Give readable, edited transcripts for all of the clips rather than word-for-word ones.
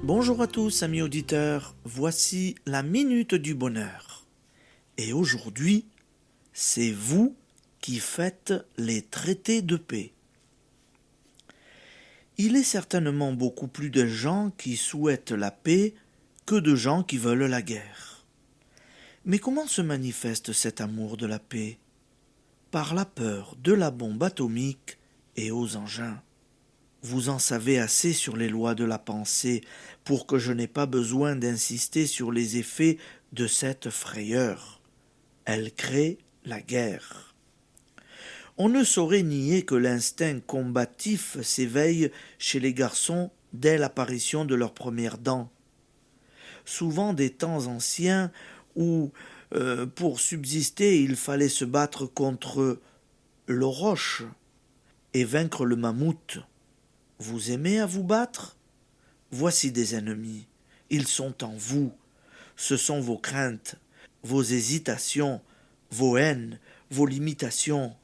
Bonjour à tous, amis auditeurs, voici la Minute du Bonheur. Et aujourd'hui, c'est vous qui faites les traités de paix. Il est certainement beaucoup plus de gens qui souhaitent la paix que de gens qui veulent la guerre. Mais comment se manifeste cet amour de la paix? Par la peur de la bombe atomique et aux engins. Vous en savez assez sur les lois de la pensée pour que je n'ai pas besoin d'insister sur les effets de cette frayeur. Elle crée la guerre. On ne saurait nier que l'instinct combatif s'éveille chez les garçons dès l'apparition de leurs premières dents. Souvent des temps anciens où, pour subsister, il fallait se battre contre l'auroche et vaincre le mammouth. Vous aimez à vous battre? Voici des ennemis. Ils sont en vous. Ce sont vos craintes, vos hésitations, vos haines, vos limitations,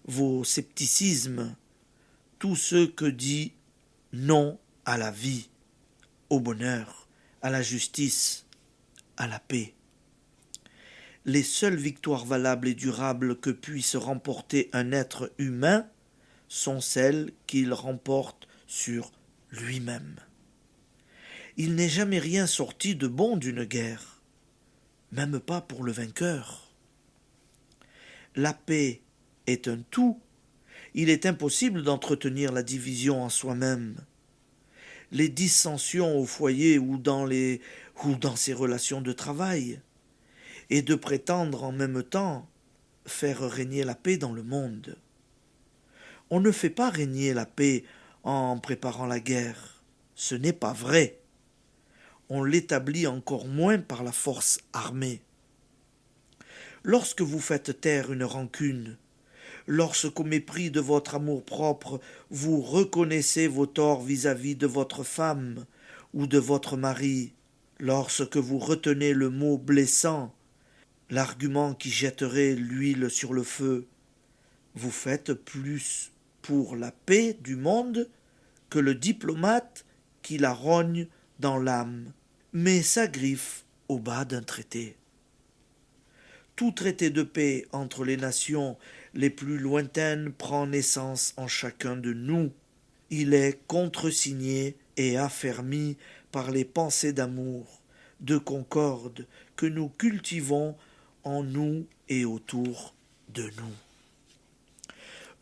vos scepticismes, tout ce que dit non à la vie, au bonheur, à la justice, à la paix. Les seules victoires valables et durables que puisse remporter un être humain sont celles qu'il remporte sur lui-même. Il n'est jamais rien sorti de bon d'une guerre, même pas pour le vainqueur. La paix est un tout. Il est impossible d'entretenir la division en soi-même. Les dissensions au foyer ou dans ses relations de travail, et de prétendre en même temps faire régner la paix dans le monde. On ne fait pas régner la paix en préparant la guerre. Ce n'est pas vrai. On l'établit encore moins par la force armée. Lorsque vous faites taire une rancune, lorsqu'au mépris de votre amour-propre, vous reconnaissez vos torts vis-à-vis de votre femme ou de votre mari, lorsque vous retenez le mot blessant, l'argument qui jetterait l'huile sur le feu, vous faites plus pour la paix du monde que le diplomate qui la rogne dans l'âme, mais s'agriffe au bas d'un traité. Tout traité de paix entre les nations les plus lointaines prend naissance en chacun de nous. Il est contresigné et affermi par les pensées d'amour, de concorde que nous cultivons en nous et autour de nous.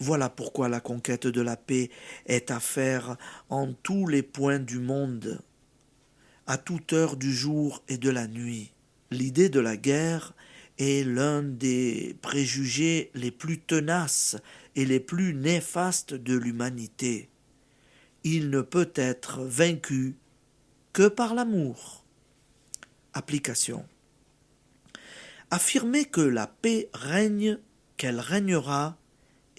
Voilà pourquoi la conquête de la paix est à faire en tous les points du monde, à toute heure du jour et de la nuit. L'idée de la guerre est l'un des préjugés les plus tenaces et les plus néfastes de l'humanité. Il ne peut être vaincu que par l'amour. Application. Affirmer que la paix règne, qu'elle régnera,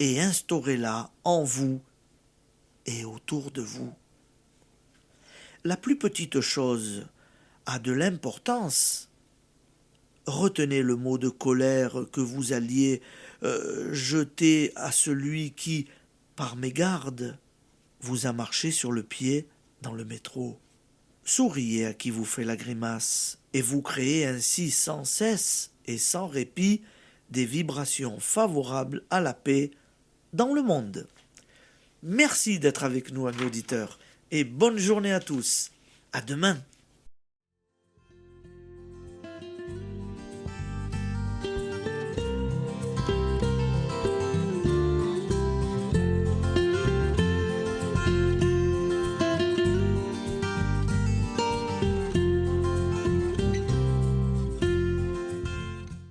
et instaurez-la en vous et autour de vous. La plus petite chose a de l'importance. Retenez le mot de colère que vous alliez jeter à celui qui, par mégarde, vous a marché sur le pied dans le métro. Souriez à qui vous fait la grimace, et vous créez ainsi sans cesse et sans répit des vibrations favorables à la paix dans le monde. Merci d'être avec nous, amis auditeurs, et bonne journée à tous. À demain.